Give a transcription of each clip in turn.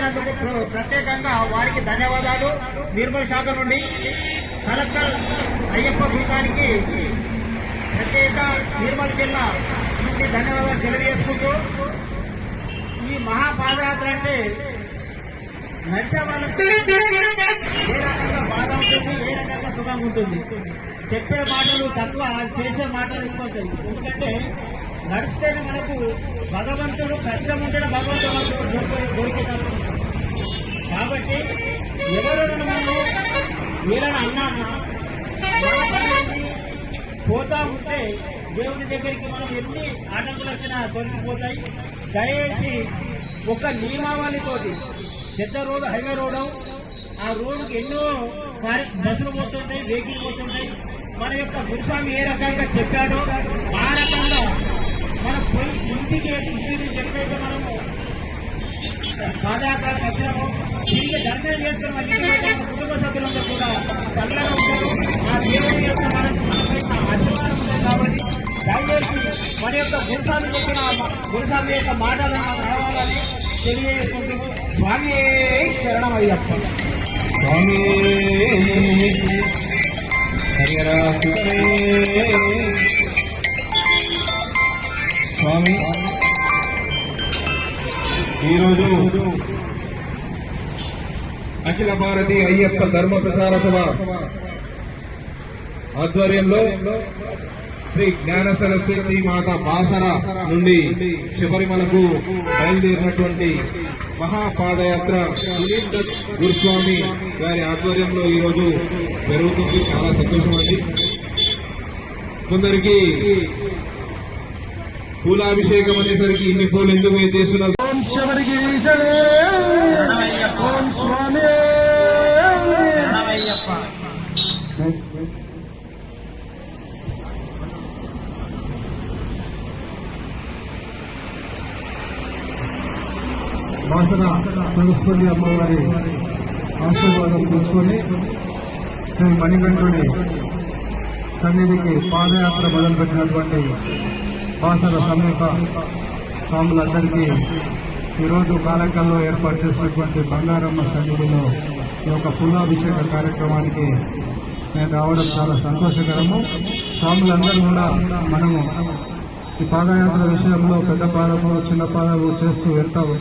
వచ్చినందుకు ప్రత్యేకంగా వారికి ధన్యవాదాలు. నిర్మల్ శాఖ నుండి కలెక్టర్ అయ్యప్ప పీఠానికి ప్రత్యేక నిర్మల్ జిల్లా నుండి ధన్యవాదాలు తెలియజేసుకుంటూ, ఈ మహాపాదయాత్ర అంటే నడిచే వాళ్ళకి ఏ రకంగా బాధ ఉంటుంది, ఏ రకంగా సుఖంగా ఉంటుంది. చెప్పే మాటలు తక్కువ, చేసే మాటలు ఎక్కువ ఉంటాయి. ఎందుకంటే నడిస్తేనే మనకు భగవంతుడు, కష్టం ఉంటేనే భగవంతుడు దొరికేటప్పుడు. కాబట్టి ఎవరైనా మనం వీళ్ళని అన్నామా పోతా ఉంటే దేవుని దగ్గరికి మనం ఎన్ని ఆటంకులు వచ్చినా దొరికిపోతాయి. దయచేసి ఒక నియమావళితోటి పెద్ద రోడ్డు, హైవే రోడ్డు, ఆ రోడ్డుకి ఎన్నో బస్సులు పోతుంటాయి, వెహికల్ పోతుంటాయి. మన యొక్క గురుస్వామి ఏ రకంగా చెప్పాడో ఆ రకంగా మనం పోయి ఇంటికి ఎప్పుడైతే మనము పాదయాత్రకు వచ్చినామో తిరిగి దర్శనం చేసుకుని మన కుటుంబ సభ్యులందరూ కూడా చల్లగా ఉంటారు. ఆ దేవుని యొక్క మనపై ఆశీర్వాదం ఉంటుంది. కాబట్టి దయచేసి మన యొక్క గురుస్వామి చెప్పిన గురుస్వామి యొక్క మాటలను రావాలని తెలియజేసుకుంటూ స్వామి శరణమయ్యప్ప. స్వామి స్వామి ఈరోజు అఖిల భారతీయ అయ్యప్ప ధర్మ ప్రచార సభ ఆధ్వర్యంలో శ్రీ జ్ఞాన సరస్వతి మాత బాసర నుండి శబరిమలకు బయలుదేరినటువంటి మహాపాదయాత్ర సునీల్ దత్ గురుస్వామి గారి ఆధ్వర్యంలో ఈరోజు జరుగుతుంది. చాలా సంతోషం అండి. కొందరికి పూలాభిషేకం అనేసరికి ఇన్ని పూలు ఎందుకు చేస్తున్నారు? బాసర సరస్వతి అమ్మవారి ఆశీర్వాదం తీసుకొని శ్రీ మణికంఠుడి సన్నిధికి పాదయాత్ర మొదలుపెట్టినటువంటి బాసర సమీప స్వాములందరికీ ఈరోజు కాలకల్లో ఏర్పాటు చేసినటువంటి బంగారమ్మ సన్నిధిలో ఈ యొక్క పులాభిషేక కార్యక్రమానికి నేను రావడం చాలా సంతోషకరము. స్వాములందరూ కూడా మనము ఈ పాదయాత్ర విషయంలో పెద్ద పాదము, చిన్న పాదము చేస్తూ వెళ్తాము.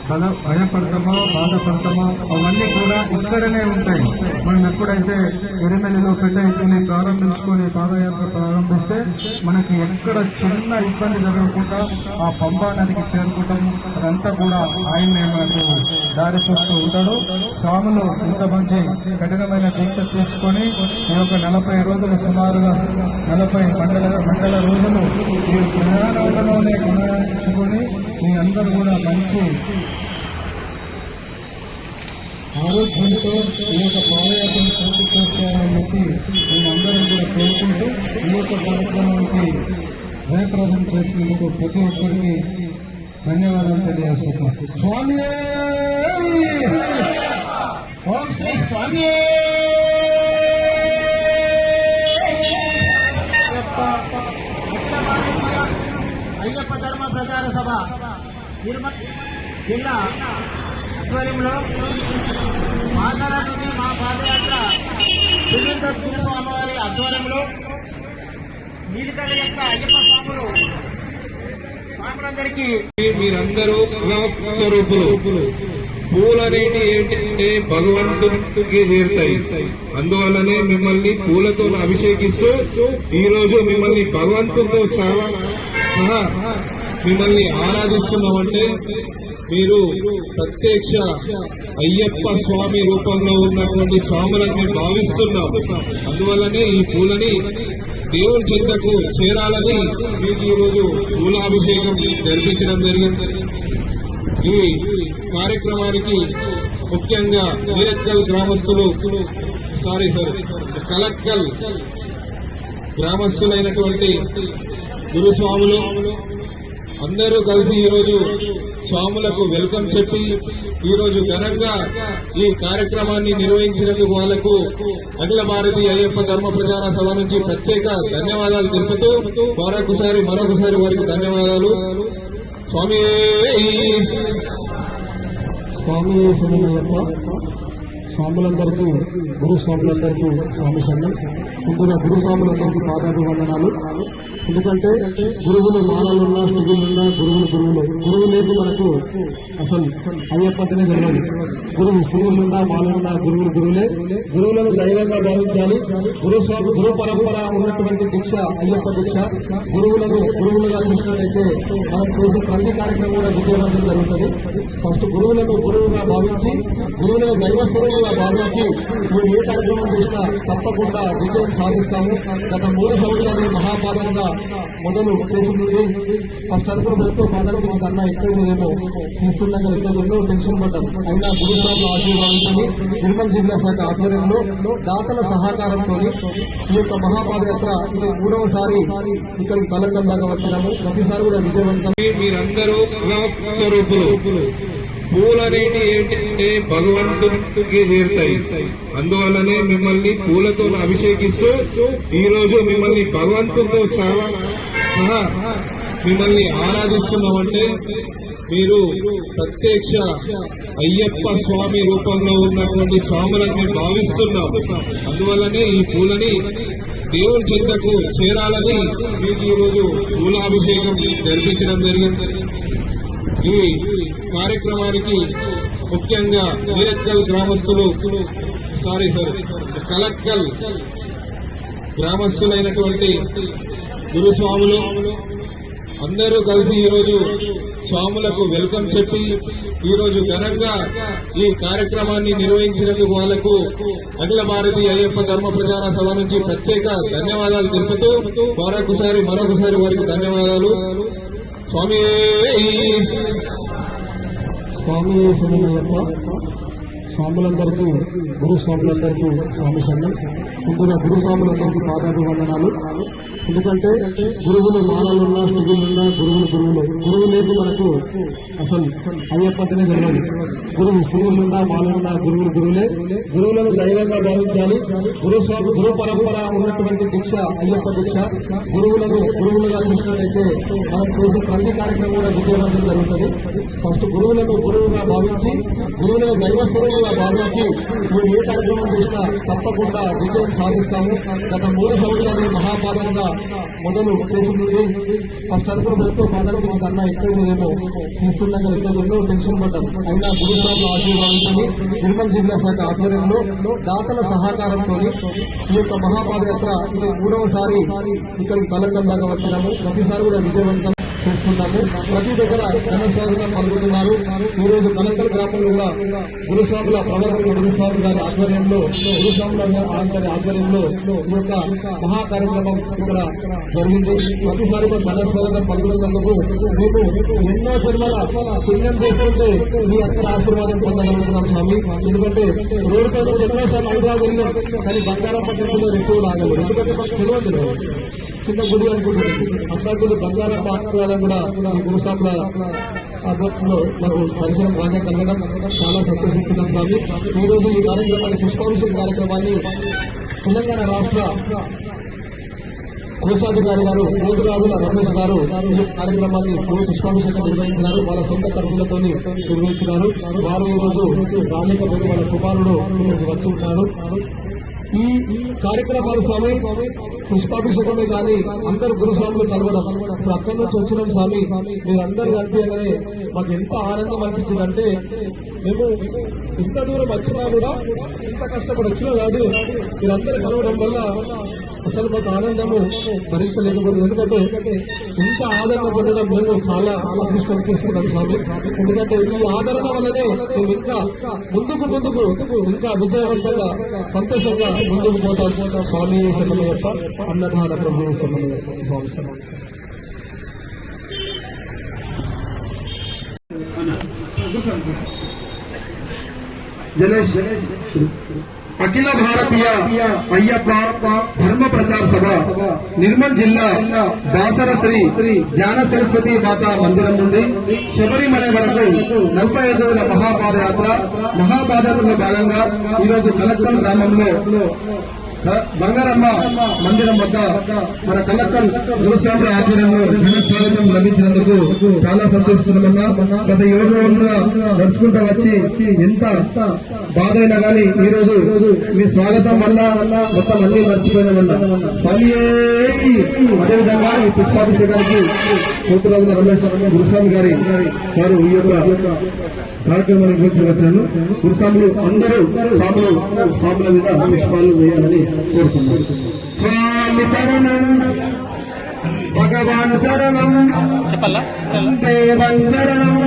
భయపడతామో, బాధపడతామో అవన్నీ కూడా ఇక్కడనే ఉంటాయి. మనం ఎప్పుడైతే ఎరిమెల్లిలో పెట్టయితే ప్రారంభించుకొని పాదయాత్ర ప్రారంభిస్తే మనకి ఎక్కడ చిన్న ఇబ్బంది జరగకుండా ఆ పంబా నదికి చేరుకుంటాం. అదంతా కూడా ఆయనే మనకు దారి చూస్తూ ఉంటాడు. స్వాములు ఇంత మంచి కఠినమైన దీక్ష తీసుకొని ఈ యొక్క 40 రోజులు, సుమారుగా 40 మండల రోజులు ఈ ప్రయాణంలోనే కొనసాగించుకొని మీ అందరూ కూడా మంచి ఆరోగ్యంతో ఈ యొక్క పాదయాత్రను పూర్తి చేసుకోవాలని చెప్పి మేమందరం కూడా కోరుకుంటూ ఈ యొక్క కార్యక్రమానికి జయప్రదం చేసినందుకు ప్రతి ఒక్కరికి ధన్యవాదాలు తెలియజేస్తున్నాం. స్వామి ఓం శ్రీ స్వామి అయ్యప్ప ధర్మ ప్రచార సభ నిర్మల్ జిల్లా ఆధ్వర్యంలో బాసర నుండి మా పాదయాత్ర సునీల్ దత్ గురుస్వామి వారి ఆధ్వర్యంలో నీలికల యొక్క అయ్యప్ప స్వాములందరికీ మీరందరూ స్వరూపులు. పూలనేటి ఏంటంటే భగవంతుడికి చేరుతాయి. అందువల్లనే మిమ్మల్ని పూలతో అభిషేకిస్తూ ఈ రోజు మిమ్మల్ని భగవంతుడితో సహా మిమ్మల్ని ఆరాధిస్తున్నామంటే మీరు ప్రత్యక్ష అయ్యప్ప స్వామి రూపంలో ఉన్నటువంటి స్వాములని భావిస్తున్నాం. అందువల్లనే ఈ పూలని దేవుని చెంతకు చేరాలని మీకు ఈరోజు పూలాభిషేకం జరిపించడం జరిగింది. ఈ కార్యక్రమానికి ముఖ్యంగా నీలక్కల్ గ్రామస్తులు కలక్కల్ గ్రామస్తులైనటువంటి గురుస్వాములు అందరూ కలిసి ఈరోజు స్వాములకు వెల్కమ్ చెప్పి ఈరోజు ఘనంగా ఈ కార్యక్రమాన్ని నిర్వహించినందుకు వాళ్లకు అఖిల భారతీయ అయ్యప్ప ధర్మ ప్రచార సభ నుంచి ప్రత్యేక ధన్యవాదాలు తెలుపుతూ మరొకసారి వారికి ధన్యవాదాలు. స్వామి స్వామి శరణయ్యప్ప స్వాములందరికీ గురుస్వాములందరికీ స్వామి శరణం. ముందుగా గురుస్వాములందరికీ పాదాభివందనాలు. ఎందుకంటే గురువులు మానవులున్నా సిగులున్నా గురువులే. గురువు లేదు మనకు అసలు అయ్యప్పంటనే తెలియదు. గురువు సిగులున్నా మానవులున్నా గురువులే. గురువులను దైవంగా భావించాలి. గురు పరంపర ఉన్నటువంటి దీక్ష అయ్యప్ప దీక్ష. గురువులుగా చూసినట్లయితే మనం చేసే ప్రతి కార్యక్రమం కూడా విజయవంతం జరుగుతుంది. ఫస్ట్ గురువులను గురువుగా భావించి గురువులను దైవ స్వరూపుగా భావించి మేము ఏ కార్యక్రమం చేసినా తప్పకుండా విజయం సాధిస్తాము. గత 3 సంవత్సరాలు మహాపాదంగా మొదలు చేసింది. ఫస్ట్ అనుకున్న ఎంతో పాదాల గురించి కన్నా ఎక్కువేమో తీస్తుండగా ఎన్నో టెన్షన్ పడ్డాం. అయినా గురుస్వాముల ఆశీర్వాదంతో నిర్మల్ జిల్లా శాఖ ఆధ్వర్యంలో దాతల సహకారంతో ఈ యొక్క మహాపాదయాత్ర ఇది 3వసారి ఇక్కడికి కలకల్ దాకా వచ్చినాము. ప్రతిసారి కూడా విజయవంతం. మీరందరూ స్వరూపులు. పూలనేటి ఏంటంటే భగవంతుడికి చేరుతాయి. అందువల్లనే మిమ్మల్ని పూలతో అభిషేకిస్తూ ఈ రోజు మిమ్మల్ని భగవంతుడితో సహా మిమ్మల్ని ఆరాధిస్తున్నామంటే మీరు ప్రత్యక్ష అయ్యప్ప స్వామి రూపంలో ఉన్నటువంటి స్వాములని భావిస్తున్నాం. అందువల్లనే ఈ పూలని దేవుని చెంతకు చేరాలని మీకు ఈరోజు పూలాభిషేకం జరిపించడం జరిగింది. ఈ కార్యక్రమానికి ముఖ్యంగా మీరక్కల్ గ్రామస్తులు కలక్కల్ గ్రామస్తులైనటువంటి గురుస్వాములు అందరూ కలిసి ఈరోజు స్వాములకు వెల్కమ్ చెప్పి ఈరోజు ఘనంగా ఈ కార్యక్రమాన్ని నిర్వహించినందుకు వాళ్లకు అఖిల భారతీయ అయ్యప్ప ధర్మ ప్రచార సభ నుంచి ప్రత్యేక ధన్యవాదాలు తెలుపుతూ మరొకసారి వారికి ధన్యవాదాలు. స్వామి శరణయ్యప్ప స్వాములందరికీ గురుస్వాములందరికీ స్వామి శరణం. ముందుగా గురుస్వాములందరికీ పాదాభివందనాలు. ఎందుకంటే గురువులు మానవులున్నా సిగులున్నా గురువులే. గురువు లేదు మనకు అసలు అయ్యప్పంటనే తెలియదు. గురువు సిగులున్నా మానవులున్నా గురువులే. గురువులను దైవంగా భావించాలి. గురు పరంపర ఉన్నటువంటి దీక్ష అయ్యప్ప దీక్ష. గురువులుగా చూసినట్లయితే మనం చేసే ప్రతి కార్యక్రమం కూడా విజయవంతం జరుగుతుంది. ఫస్ట్ గురువులను గురువుగా భావించి గురువులను దైవ స్వరూపుగా భావించి మేము ఏ కార్యక్రమం చేసినా తప్పకుండా విజయం సాధిస్తాము. గత 3 సంవత్సరాలు మహాపాదంగా మొదలు చేసింది. ఫస్ట్ అనుకున్న ఎంతో పాదాల గురించి కన్నా ఎక్కువేమో తీస్తుండగా ఎన్నో టెన్షన్ పడ్డాం. అయినా గురుస్వాముల ఆశీర్వాదంతో నిర్మల్ జిల్లా శాఖ ఆధ్వర్యంలో దాతల సహకారంతో ఈ యొక్క మహాపాదయాత్ర ఇది 3వసారి ఇక్కడికి కలకల్ దాకా వచ్చినాము. ప్రతిసారి కూడా విజయవంతం చేసుకుంటాము. ప్రతి దగ్గర ఘనస్వాగతం పాల్గొంటున్నారు. ఈ రోజు కలకల్ గ్రామంలో కూడా గురుస్వాముల ప్రవర్తన గురుస్వామి గారి ఆధ్వర్యంలో ఈ యొక్క మహా కార్యక్రమం ఇక్కడ జరిగింది. ప్రతిసారి ఘనస్వాగతం పాల్గొనేందుకు మేము ఎన్నో జన్మల పుణ్యం చేసుకుంటే మీ అందరి ఆశీర్వాదం పొందగలుగుతున్నాం స్వామి. ఎందుకంటే రోడ్డు పై ఎన్నోసార్లు హైదరాబాద్ వెళ్ళాం కానీ బంగారం పట్టణంలో ఎక్కువ రాగలరు. ఎందుకంటే మాకు తెలియదు చిన్న గుడి అనుకుంటుంది. అట్లాంటి బంగారం ఆత్మవాదం కూడా ఈ గురుస్వాముల ఆధ్వర్యంలో మాకు పరిసరం బాగా కలగడం చాలా సంతోషిస్తున్నాం స్వామి. ఈ రోజు ఈ కార్యక్రమాన్ని పుష్పాభిషేక కార్యక్రమాన్ని తెలంగాణ రాష్ట్ర కోశాధికారి గారు కోటిరాజుల రమేష్ గారు ఈ కార్యక్రమాన్ని పుష్పాభిషేకం నిర్వహించినారు. వాళ్ళ సొంత ఖర్చులతో నిర్వహించినారు. వారు ఈ రోజు రాలేకపోతే వాళ్ళ కుమారుడు వచ్చి ఉన్నారు. ఈ కార్యక్రమాల స్వామి పుష్పాభిషేకమే కానీ అందరు గురుస్వాములు కలవడం. ఇప్పుడు అక్కడి నుంచి వచ్చినాం స్వామి. మీరందరూ కనిపించగానే మాకు ఎంత ఆనందం అనిపించిందంటే మేము ఇంత దూరం వచ్చినా కూడా ఇంత కష్టపడి వచ్చినా కాదు మీరందరూ కలవడం వల్ల అసలు మాకు ఆనందము భరించలేకపోతుంది. ఎందుకంటే ఇంత ఆదరణ పొందడం మేము చాలా అదృష్టం చేసుకున్నాం స్వామి. ఎందుకంటే ఈ ఆదరణ వల్లనే మేము ఇంకా ముందుకు ఇంకా విజయవంతంగా సంతోషంగా ముందుకు పోతాం. స్వామి శరణయ్యప్ప అన్నదాన ప్రభు శరణయ్యప్ప స్వామి శరణయ్యప్ప. అఖిల భారతీయ అయ్యప్ప ధర్మ ప్రచార సభ నిర్మల్ జిల్లా బాసర శ్రీ జ్ఞాన సరస్వతి మాతా మందిరం నుండి శబరిమల వరకు 45వ మహాపాదయాత్రలో భాగంగా ఈరోజు కలక్కల్ గ్రామంలో బంగారమ్మ మందిరం వద్ద మన కలెక్టర్ గురుస్వాముల ఆధ్వర్యంలో ఘన స్వాగతం లభించినందుకు చాలా సంతోషిస్తున్నామన్నా. గత 7 రోజులుగా నడుచుకుంటూ వచ్చి ఎంత బాధ అయినా కానీ ఈ రోజు మీ స్వాగతం వల్ల మొత్తం అన్ని మర్చిపోయినామన్నా. స్వామి అదేవిధంగా ఈ పుష్పాభిషేకానికి కోతురాజుల రమేష్ గురుస్వామి గారు ఈ యొక్క కార్యక్రమానికి గురించి వచ్చాను. గురుస్వాములు అందరూ స్వాముల మీద పుష్పాలు వేయాలని కోరుకున్నాను. స్వామి శరణం, భగవాన్ శరణం, దేవన్ శరణం,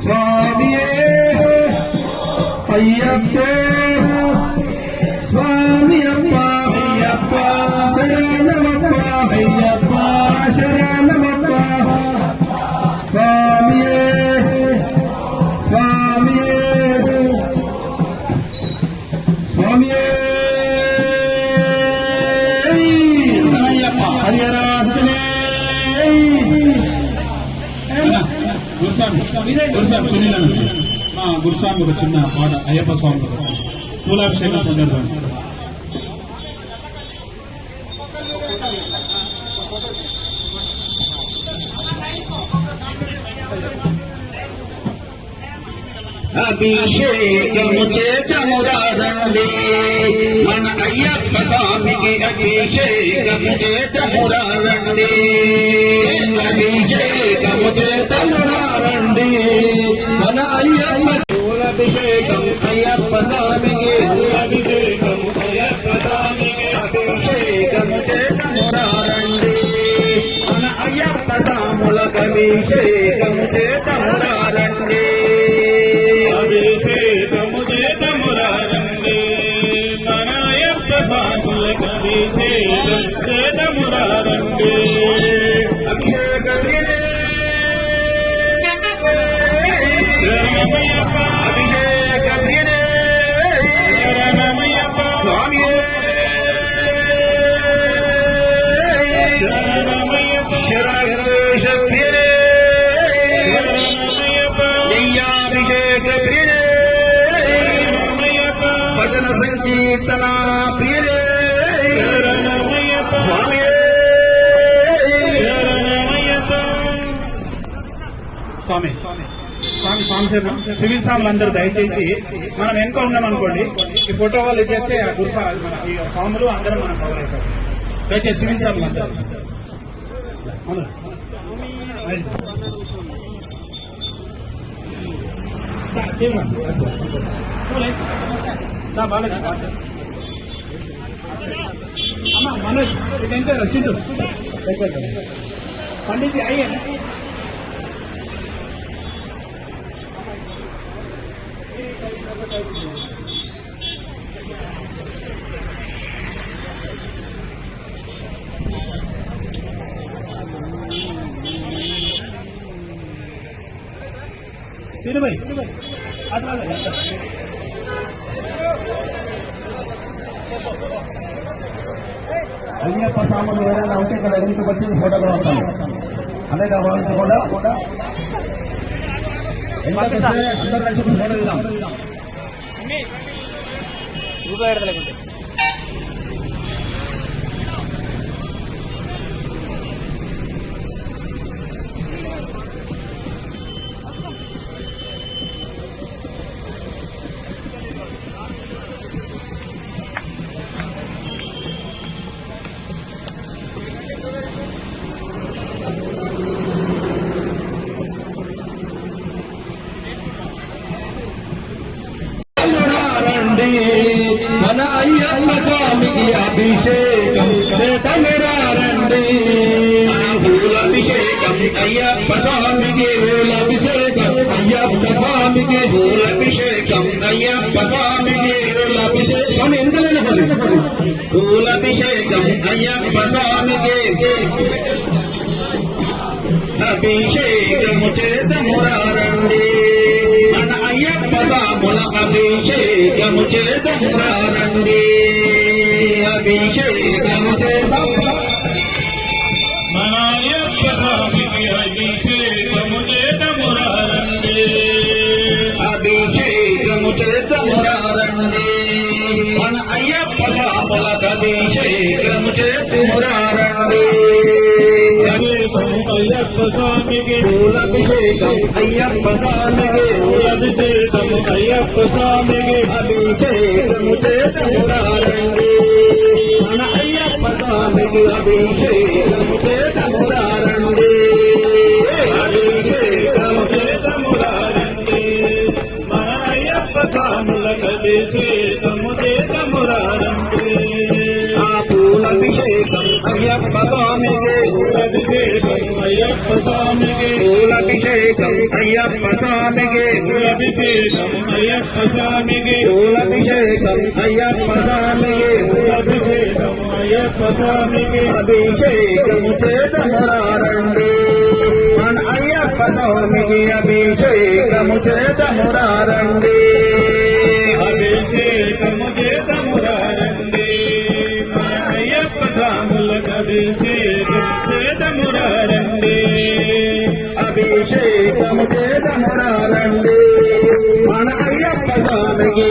స్వామి అయ్యప్ప, స్వామి అప్ప అయ్యప్ప, శరణమప్ప అయ్యప్ప, శరణమప్ప, స్వామి స్వామి స్వామి గురుస్వామి సునీల్ అన్న మా గురుస్వామి ఒక చిన్న పాట అయ్యప్ప స్వామి పూలాభిషేకం సందర్భంగా. అభిషేకము చేతమురారండి మన అయ్యప్ప స్వామికి, అభిషేకము చేతమురారండి, అభిషేకము చేతమురారండి మన అయ్యప్ప, అభిషేకం అయ్యప్ప స్వామికి, అభిషేకము అయ్యప్ప స్వామికి, అభిషేకము చేతమురారండి మన అయ్యప్ప స్వాములకు, అభిషేకము చేతమురారండి, అభిషేకము చేతమురారండి మన అయ్యప్ప స్వాములకు, అభిషేకం చేతమురారండి, అభిషేకం అభిషేకం స్వామి భజన సంకీర్తన ప్రియరే స్వామి. స్వామి స్వామి స్వామి శరణం. సివిల్ స్వాములు అందరూ దయచేసి మనం వెనుక ఉన్నామనుకోండి, ఈ ఫోటో వాళ్ళు ఇచ్చేస్తే ఆ మన ఈ స్వాములు అందరం మనం కవర్ అయిపోతాం. దయచేసి సివిల్ స్వాములు అందరూ బాగా అమ్మా మనోజ్ ఇదంతా వచ్చిండు పండిత్ అయ్యే सीधे भाई అయ్యప్ప స్వాములు ఎవరైనా ఉంటే ఇక్కడ ఎదురుకు వచ్చి ఫోటోగ్రాఫ్ అలాగే వాళ్ళతో కూడా అందరూ కలిసి ఫోటో దిద్దాం. మన అయ్యప్ప స్వామికి అభిషేకం చేతమురారండి, పూలభిషేకం అయ్యప్ప స్వామికి, పూలభిషేకం అయ్యప్ప స్వామికి, పూలభిషేకం అయ్యప్ప స్వామికి, పూలభిషేకం స్వామి ఎందుకలేని పూలభిషేకం అయ్యప్ప స్వామికి, అభిషేకము చేతమురారండి మన అయ్యప్ప స్వాముల, అభిషేకము చేతమురారండి, అభిషేకము చేత మన అయ్యప్ప స్వామికి, అభిషేకము చేతమురారండి, అభిషేకము చేతమురారండి మన అయ్యప్ప స్వామి. స్వాములకభిషేకము చేతుమురారండి అయ్యప్ప స్వామికి పూలభిషేకం అయ్యప్ప స్వామికి అభిషేకము అయ్యప్ప స్వామికి అభిషేకము చేతమురారండి మన అయ్యప్ప స్వామికి అభిషేకము చేతమురారండి అభిషేకము చేతమురారండి మన అయ్యప్ప స్వాములకభిషేకము చేతమురారండి ఆ పూలభిషేకం అయ్యప్ప స్వామికి అభిషేకము అయ్యప్ప స్వామికి పూలభిషేకం అయ్యప్ప స్వామికి అభిషేకము అయ్యప్ప స్వామికి పూలభిషేకం అయ్యప్ప స్వామికి అభిషేకము అయ్యప్ప స్వామికి అభిషేకము చేతమురారండి మన అయ్యప్ప స్వామికి అభిషేకము చేతమురారండి అభిషేకము చేతమురారండి మన అయ్యప్ప స్వాములకు అభిషేకము చేతమురారండి అభిషేకము చేతమురారండి మన అయ్యప్ప స్వామికి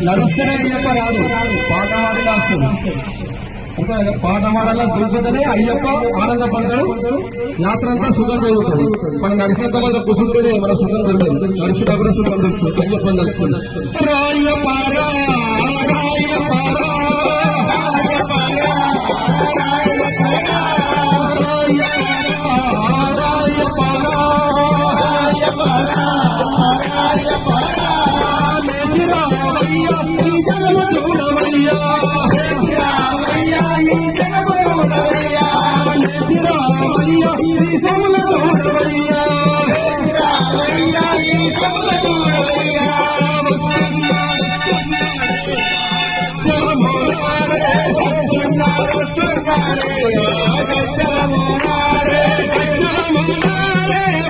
నడుస్తూనే అయ్యప్ప రాదు, పాట పాడిలా వస్తుంది. అంటే పాట పాడాలా దొరుకుతుందనే అయ్యప్ప ఆనందపడతాడు. యాత్ర అంతా సుఖం జరుగుతుంది. మనం నడిచినంత మంది కూర్చుంటేనే మన సుఖం దొరుకుతుంది. నడిచినప్పుడు సుఖం దొరుకుతుంది. అయ్యప్ప దొరుకుతుంది. Hey!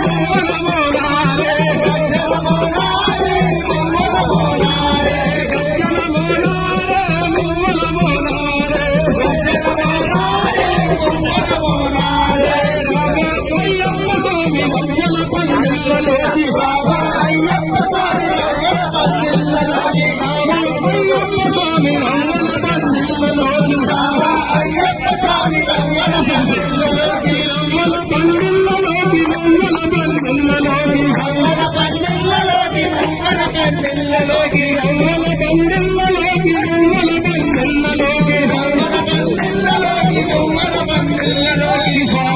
కళ్ళలోకి స్వామి